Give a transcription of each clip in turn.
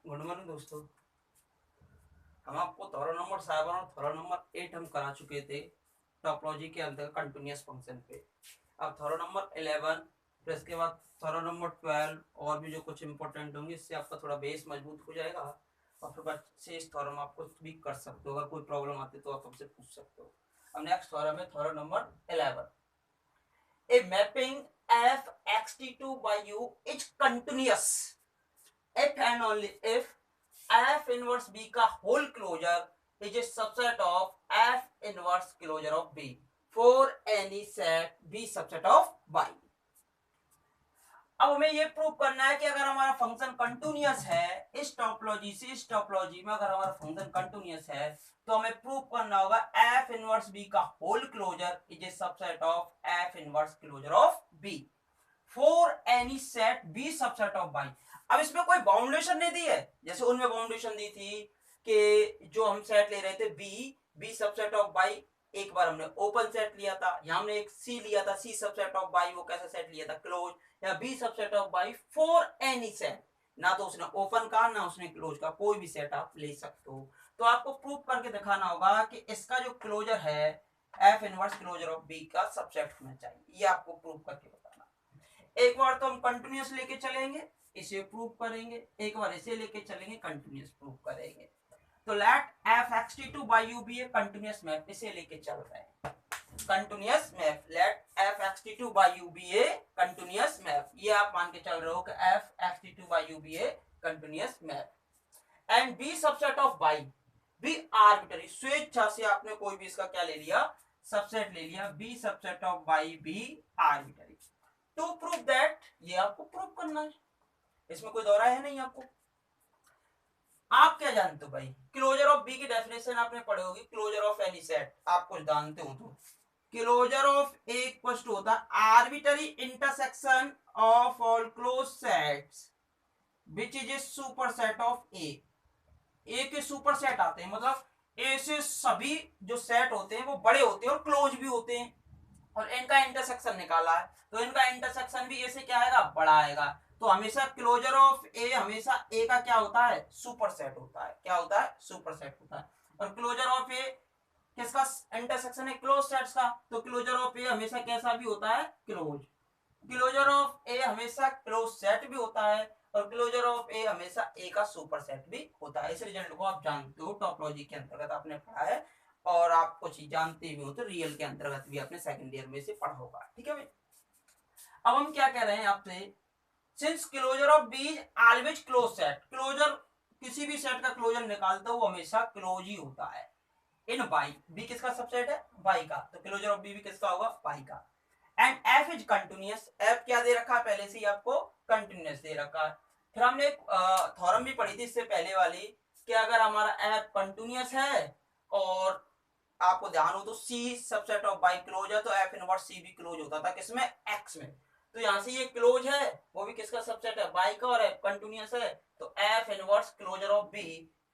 Good morning दोस्तों। हम आपको थोड़ा नंबर 7 और थोड़ा नंबर 8 हम करा चुके थे टोपोलॉजी के अंदर कंटिन्यूअस फंक्शन पे। अब थोड़ा नंबर 11 फिर इसके बाद थोड़ा नंबर 12 और भी जो कुछ इंपॉर्टेंट होंगे, इससे आपका थोड़ा बेस मजबूत हो जाएगा और फिर बाद से इस थ्योरम आपको भी कर सकते हो। अगर कोई प्रॉब्लम आती है तो आप हमसे पूछ सकते हो। अब नेक्स्ट थ्योरम है theorem number 11। A mapping F X T to Y U is continuous if and only if f inverse b का whole closure is a subset of f inverse closure of b for any set b subset of y। अब हमें ये prove करना है कि अगर हमारा function continuous है, इस टोपोलॉजी से इस टोपोलॉजी में अगर हमारा फंक्शन कंटिन्यूअस है तो हमें प्रूव करना होगा f इनवर्स b का whole closure is a subset of f inverse closure of b for any set B subset of Y. अब इसमें कोई बाउंडेशन नहीं दी है, जैसे उनमें बाउंडेशन दी थी कि जो हम सेट ले रहे थे बी सबसेट ऑफ बाई। एक बार हमने ओपन सेट लिया था, यहां हमने एक सी लिया था, सी सबसेट ऑफ बाई, वो कैसा सेट लिया था क्लोज। या B subset of Y for any set, ना तो उसने ओपन का ना उसने क्लोज का, कोई भी सेट आप ले सकते हो। तो आपको प्रूव करके दिखाना होगा कि इसका जो क्लोजर है F inverse closure of B का सबसेट होना चाहिए, ये आपको प्रूव करके बताना। एक बार तो हम कंटिन्यूअस लेके चलेंगे, इसे प्रूव करेंगे, एक बार इसे लेके चलेंगे, कंटिन्यूअस प्रूव करेंगे। तो let F X T to Y U be a continuous map, इसे लेके चल रहे हैं continuous map. Let F X T to Y U be a continuous map, ये आप मान के चल रहे हो कि F X T to Y U be a continuous map and B subset of Y be arbitrary, स्वेच्छा से आपने कोई भी इसका क्या ले लिया, सबसेट ले लिया, B subset of Y be arbitrary. To prove that, ये आपको प्रूव करना है, इसमें कोई दौरा है नहीं आपको। आप क्या जानते हो भाई, क्लोजर ऑफ बी की डेफिनेशन आपने पढ़ी होगी, क्लोजर ऑफ एनी सेट आप कुछ जानते हो तो closure of A equal to होता है arbitrary intersection of all close sets which is a super set of A के सुपर सेट आते हैं, मतलब ए से सभी जो सेट होते हैं वो बड़े होते हैं और क्लोज भी होते हैं, और इनका इंटरसेक्शन निकाला है तो इनका इंटरसेक्शन भी ए से क्या आएगा, बड़ा आएगा। तो हमेशा क्लोजर ऑफ ए हमेशा ए का क्या होता है, सुपर सेट होता है। क्या होता है, सुपर सेट होता है। और क्लोजर ऑफ ए किसका इंटरसेक्शन है, क्लोज सेट्स का, तो क्लोजर ऑफ ए हमेशा कैसा भी होता है, क्लोज। क्लोजर ऑफ ए हमेशा क्लोज सेट भी होता है और क्लोजर ऑफ ए हमेशा ए का सुपर सेट भी होता है। इस रिजल्ट को आप जानते हो, टोपोलॉजी के अंतर्गत आपने पढ़ा है और आप कुछ जानते भी हो तो रियल के अंतर्गत भी आपने सेकंड ईयर में से पढ़ा होगा। ठीक है भाई, अब हम क्या कह रहे हैं आपसे, since closure of B is always close set, closure किसी भी सेट का क्लोजर निकालते हो वो हमेशा क्लोज ही होता है इन बाई, बी किसका सबसेट है, बाई का, तो क्लोजर ऑफ बी भी किसका होगा, बाई का। And F is continuous, F क्या दे रखा है पहले से ही आपको, कंटिन्यूअस दे रखा है। फिर हमने एक थ्योरम भी पढ़ी थी इससे पहले वाली कि अगर हमारा एफ कंटिन्यूअस है और आपको ध्यान हो तो सी सबसेट ऑफ बाई क्लोज है तो एफ इनवर्स सी भी क्लोज होता था किसमें, एक्स में। तो यहां से ये क्लोज है, वो भी किसका सबसेट है, बाई का, और एफ कंटिन्यूअस है तो F inverse closure of B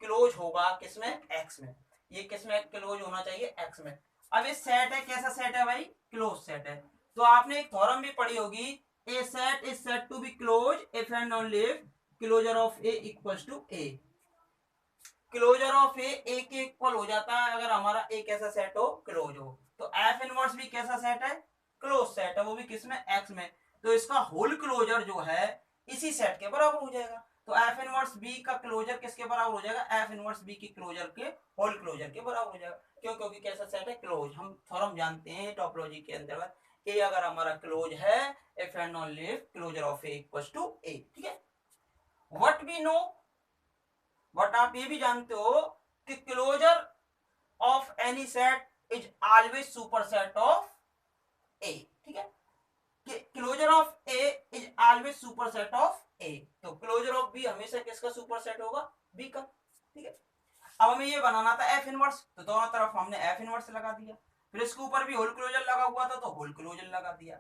close होगा किसमें, एक्स में। ये किसमें क्लोज होना चाहिए, एक्स में। अब ये सेट है, कैसा सेट है भाई, क्लोज सेट है। तो आपने एक थ्योरम भी पढ़ी होगी, a set is set to be close if and only if closure of A equals to A. Closure of A के इक्वल हो जाता है अगर हमारा ए कैसा सेट हो, क्लोज हो। तो एफ इनवर्स भी कैसा सेट है, क्लोज सेट है, वो भी किसमें, एक्स में। तो इसका होल क्लोजर जो है इसी सेट के बराबर हो जाएगा। तो एफ इनवर्स बी का क्लोजर किसके बराबर हो जाएगा, एफ इनवर्स बी की क्लोजर के होल क्लोजर के बराबर हो जाएगा। क्यों, क्योंकि कैसा सेट है, क्लोज। हम थ्योरम जानते हैं टोपोलॉजी के अंतर्गत, ए अगर हमारा क्लोज है if and only if closure of A equals to A. ठीक है, व्हाट वी नो, बट आप ये भी जानते हो कि closure of any set is always super set of A. ठीक है, कि closure of A is always super set of A, तो क्लोजर ऑफ बी हमेशा किसका सुपर सेट होगा, बी का। ठीक है, अब हमें ये बनाना था एफ इनवर्स, तो दोनों तरफ हमने एफ इनवर्स लगा दिया, फिर इसके ऊपर भी होल क्लोजर लगा हुआ था तो होल क्लोजर लगा दिया।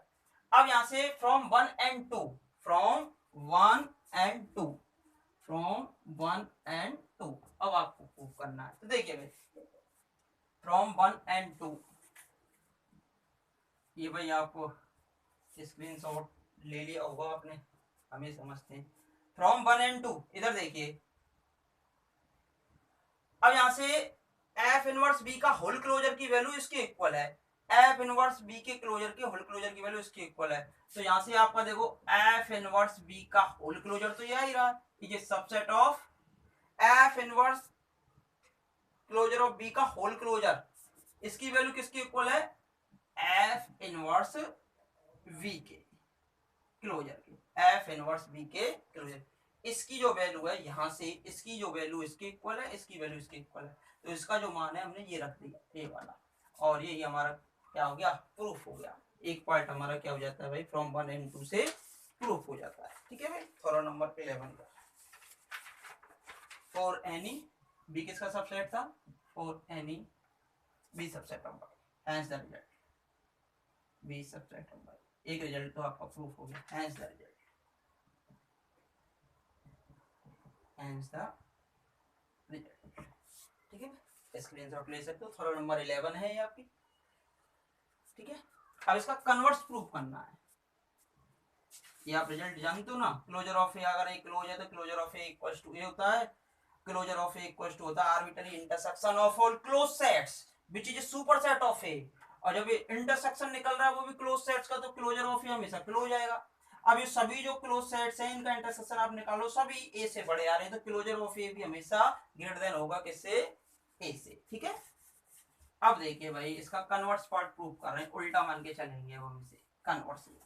अब यहां से from one and two, from one and two, from one and two, अब आपको प्रूव करना है। तो देखिए भाई, फ्रॉम वन एंड टू, ये भाई आपको स्क्रीनशॉट ले लिया होगा आपने, हमें समझते हैं। फ्रॉम वन एंड टू, इधर देखिए, अब यहाँ से एफ इनवर्स बी का होल क्लोजर की वैल्यू इसके इक्वल है, एफ इनवर्स बी के क्लोजर के होल क्लोजर की वैल्यू इसके इक्वल है। तो यहाँ से आपका देखो एफ इनवर्स बी का होल क्लोजर तो यह ही रहा, ये subset of F inverse closure of B का होल क्लोजर, इसकी वैल्यू किसकी इक्वल है, एफ इनवर्स वी के क्लोजर के, एफ इनवर्स बी के क्लोजर, इसकी जो वैल्यू है यहाँ से इसकी जो वैल्यू इसके इक्वल है, इसकी वैल्यू इसके इक्वल है, तो इसका जो मान है हमने ये रख दिया ए वाला, और ये हमारा क्या हो गया, प्रूफ हो गया। एक पार्ट हमारा क्या हो जाता है भाई, फ्रॉम 1 and 2 से प्रूफ हो जाता है। ठीक है भाई, थोड़ा नंबर 11 का फॉर एनी बी किसका सबसेट था, for any B subset of hence the result, B subset of Y, एक रिजल्ट तो आपका प्रूफ हो गया, hence the result, hence the result. ठीक है, स्क्रीनशॉट ले सकते हो, थोड़ा नंबर 11 है ये आपकी। ठीक है, अब इसका कन्वर्स प्रूफ करना है, ये आप रिजल्ट जानते हो ना, क्लोजर ऑफ ए, अगर ए क्लोज है तो closure of A equals to A होता है, closure of A equals to होता है arbitrary intersection of all close sets which is superset of A, और जब ये इंटरसेक्शन निकल रहा है वो भी क्लोज सेट्स का, तो क्लोजर ऑफ ए हमेशा क्लोज आएगा। अब ये सभी जो क्लोज सेट्स हैं इनका इंटरसेक्शन आप निकालो, सभी ए से बड़े आ रहे हैं, तो क्लोजर ऑफ ए भी हमेशा ग्रेटर देन होगा किससे, ए से। ठीक है, अब देखिए भाई इसका कन्वर्स पार्ट प्रूव कर रहे हैं, उल्टा मान के चलेंगे हम इसे, कन्वर्सली,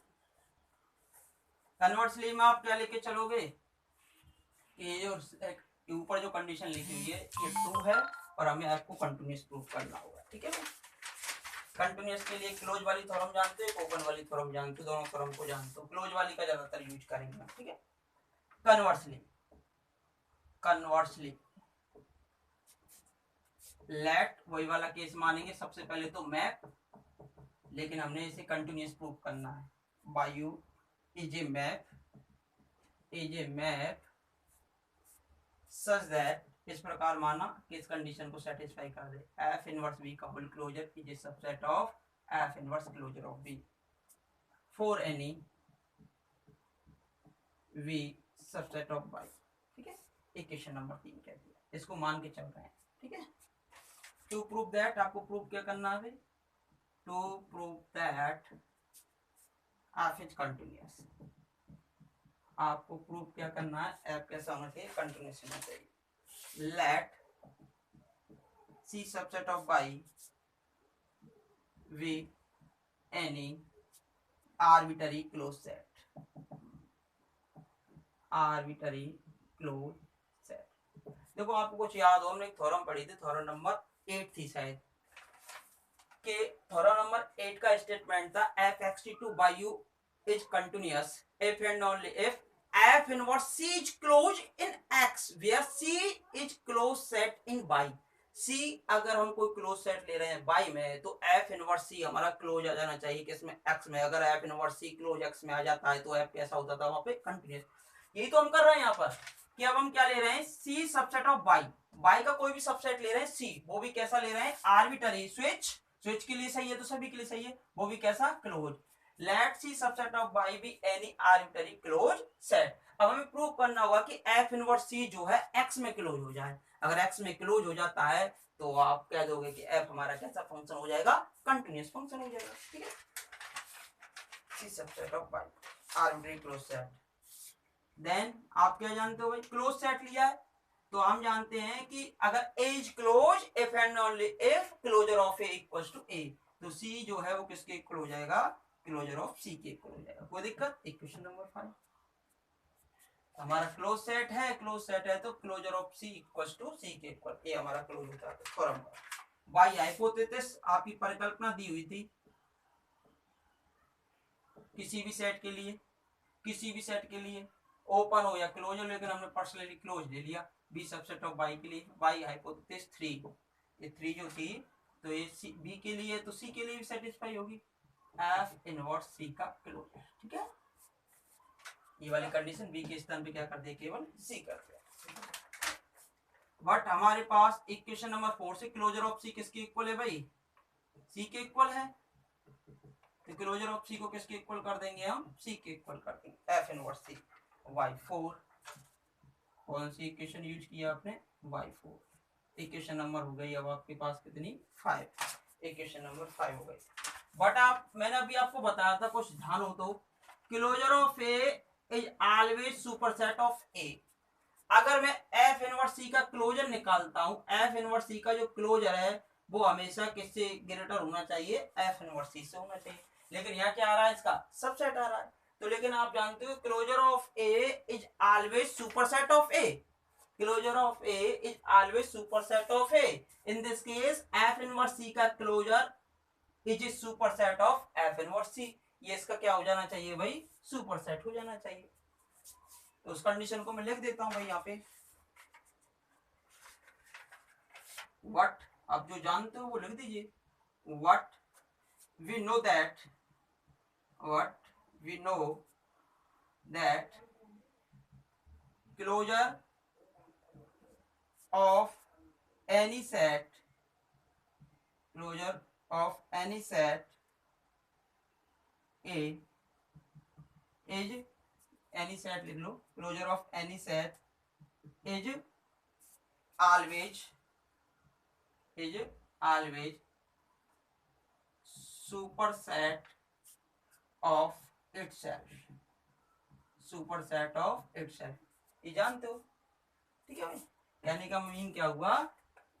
कन्वर्सली में आप क्या लेके चलोगे, ये जो ऊपर जो कंडीशन लिखी हुई है ये ट्रू है, और हमें आपको कंटिन्यूअस प्रूव करना होगा। ठीक है, कंटिन्यूअस के लिए क्लोज वाली थ्योरम जानते हो, ओपन वाली थ्योरम जानते हो, दोनों थ्योरम को जानते हो, क्लोज वाली का ज्यादातर यूज करेंगे। ठीक है, कन्वर्सली, कन्वर्सली लेट वही वाला केस मानेंगे, सबसे पहले तो मैप, लेकिन हमने इसे कंटिन्यूअस प्रूव करना है, Y U is a map, is a map such that, इस प्रकार माना कि इस कंडीशन को सेटिस्फाई कर दे, एफ इनवर्स बी का whole closure is a subset of F inverse closure of B for any B subset of Y. ठीक है, इक्वेशन नंबर 3 कह दिया, इसको मान के चल रहे हैं। ठीक है, टू प्रूव दैट, आपको प्रूव क्या करना है, to prove that F is continuous, आपको प्रूव क्या करना है, एफ कैसा होना चाहिए, कंटिन्यूअस होना चाहिए। Let C subset of Y be any arbitrary close set, arbitrary close set. देखो आपको कुछ याद हो, हमने एक थ्योरम पढ़ी थी, थ्योरम नंबर 8 थी शायद, के थ्योरम नंबर 8 का स्टेटमेंट था F X T to Y U is continuous if and only if F inverse C is close in X where C is close set in Y. C अगर हम कोई close set ले रहे हैं by में, तो F inverse सी हमारा close आ जाना चाहिए किसमें, एक्स में। अगर एफ इनवर्स सी क्लोज एक्स में आ जाता है तो एफ कैसा होता था वहां पे, कंटिन्यूअस। यही तो हम कर रहे हैं यहाँ पर, कि अब हम क्या ले रहे हैं, सी सबसेट ऑफ बाई, बाई का कोई भी सबसेट ले रहे हैं सी, वो भी कैसा ले रहे हैं, आर्बिटरी, स्विच, स्विच के लिए सही है तो सभी के लिए सही है, वो भी कैसा, close. Late C subset of Y be any arbitrary close set. अब हमें प्रूव करना होगा कि एफ इनवर्स सी जो है एक्स में क्लोज हो जाए। अगर एक्स में क्लोज हो जाता है तो आप कह दोगे कि एफ हमारा कैसा फंक्शन हो जाएगा, कंटिन्यूअस फंक्शन हो जाएगा। ठीक है, C subset of Y arbitrary close set. Then आप क्या जानते हो भाई, क्लोज सेट लिया है तो हम जानते हैं कि अगर A is close if and only if closure of A equals to A, तो सी जो है वो किसके इक्वल हो जाएगा, क्लोजर ऑफ सी के इक्वल हो जाएगा। कोई दिक्कत, इक्वेशन नंबर 5 हमारा क्लोज सेट है, क्लोज सेट है तो closure of C equals to C के इक्वल, ये हमारा क्लोज होता है थ्योरम का। बाय हाइपोथेसिस आपकी परिकल्पना दी हुई थी, किसी भी सेट के लिए, किसी भी सेट के लिए ओपन हो या क्लोज हो, लेकिन हमने पर्सनली क्लोज ले लिया बी सबसेट ऑफ बाई के लिए, बाई हाइपोथेसिस 3, ये 3 जो थी तो ये बी के लिए तो सी के लिए भी सेटिस्फाई होगी, एफ इनवर्स सी का क्लोज। ठीक है, ये वाली कंडीशन बी के स्थान पे क्या कर दे, केवल सी कर दे। बट हमारे पास इक्वेशन नंबर 4 से क्लोजर ऑफ सी किसके इक्वल है भाई, सी के इक्वल है, तो क्लोजर ऑफ सी को किसके इक्वल कर देंगे हम, सी के इक्वल कर देंगे, एफ इनवर्स सी y4। कौन सी इक्वेशन यूज किया आपने, y4। इक्वेशन नंबर हो गई अब आपके पास कितनी 5, इक्वेशन नंबर 5 हो गई। बट आप मैंने अभी आपको बताया था, कुछ ध्यान हो तो, closure of A is always superset of A. अगर मैं एफ इनवर्स सी का क्लोजर निकालता हूं, एफ इनवर्स सी का जो क्लोजर है वो हमेशा किससे ग्रेटर होना चाहिए, एफ इनवर्स सी से होना चाहिए। लेकिन यहाँ क्या आ रहा है, इसका सबसेट आ रहा है। तो लेकिन आप जानते हो closure of A is always superset of A, closure of A is always superset of A. In this case F inverse C का closure is superset of F inverse C. ये इसका क्या हो जाना चाहिए भाई, सुपरसेट हो जाना चाहिए। तो उस कंडीशन को मैं लिख देता हूं भाई यहाँ पे, व्हाट, आप जो जानते हो वो लिख दीजिए, what we know that, what we know that closure of any set, closure of any set A is, any set लिख लो, closure of any set is always, is always superset of itself, superset of itself, ये जानते हो, ठीक है भाई। कहने का मीन क्या हुआ,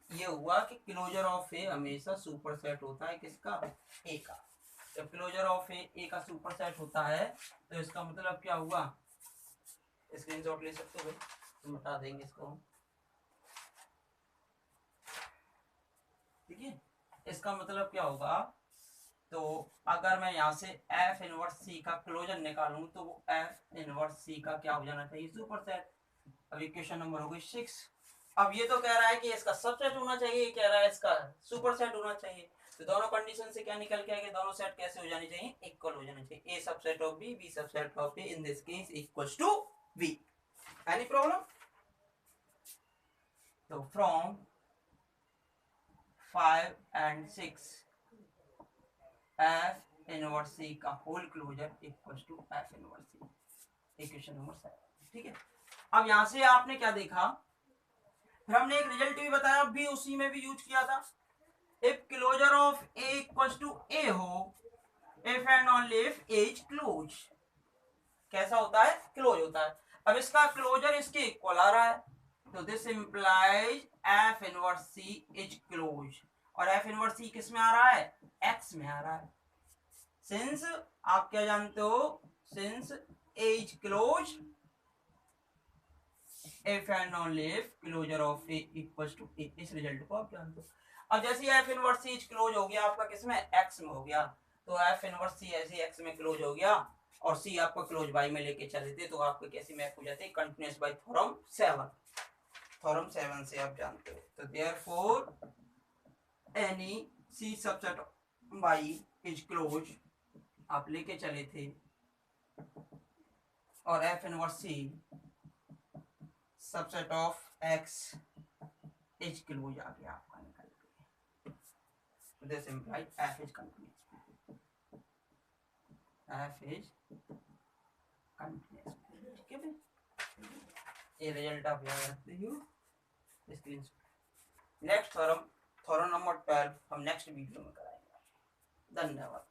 ये हुआ कि क्लोजर ऑफ ए हमेशा सुपरसेट होता है किसका, ए का। जब क्लोजर ऑफ ए का सुपरसेट होता है तो इसका मतलब क्या हुआ, स्क्रीनशॉट ले सकते हो भाई, तो बता देंगे इसको, ठीक है। इसका मतलब क्या होगा, तो अगर मैं यहाँ से एफ इनवर्स सी का क्लोजर निकालूं तो वो एफ इनवर्स सी का क्या हो जाना चाहिए, सुपरसेट। अब इक्वेशन नंबर हो गई 6। अब ये तो कह रहा है कि इसका सबसेट होना चाहिए, ये कह रहा है इसका सुपरसेट होना चाहिए। तो दोनों कंडीशन से क्या निकल के आएगा, दोनों सेट कैसे हो जानी चाहिए, इक्वल हो जाने चाहिए। A subset of B, B subset of A, in this case equals to B. Any problem? तो from 5 and 6 F inverse C का whole closure equals to F inverse C, equation number 7, ठीक है। अब यहां से आपने क्या देखा, फिर हमने एक रिजल्ट भी बताया, भी उसी में भी यूज किया था। If closure of A equals to A हो, if and only if A is close, कैसा होता है, क्लोज होता है। अब इसका क्लोजर इसके इक्वल आ रहा है, तो this implies F inverse C is close. और एफ इनवर्स सी किस में आ रहा है, एक्स में आ रहा है। सिंस आप क्या जानते हो, since A is close, if and only if closure of A equals to A, इस रिजल्ट को आप जानते हो। अब जैसे F inverse C is close हो गया आपका किसमें, एक्स में हो गया, तो एफ इनवर्स सी ऐसे एक्स में क्लोज हो गया, और सी आपका क्लोज बाई में लेके चले थे, तो आपको कैसी मैप हो जाती है, कंटिन्यूअस बाई थ्योरम 7, थ्योरम 7 से आप जानते हो। तो therefore any C subset Y is close आप लेके चले थे, और F inverse C subset of X is close आ गया आपका निकल के, this implies F is continuous, F is continuous, ठीक है भाई। ये रिजल्ट आप याद रखते हो, screen. Next theorem, theorem number 12 हम नेक्स्ट वीडियो में कराएंगे। धन्यवाद।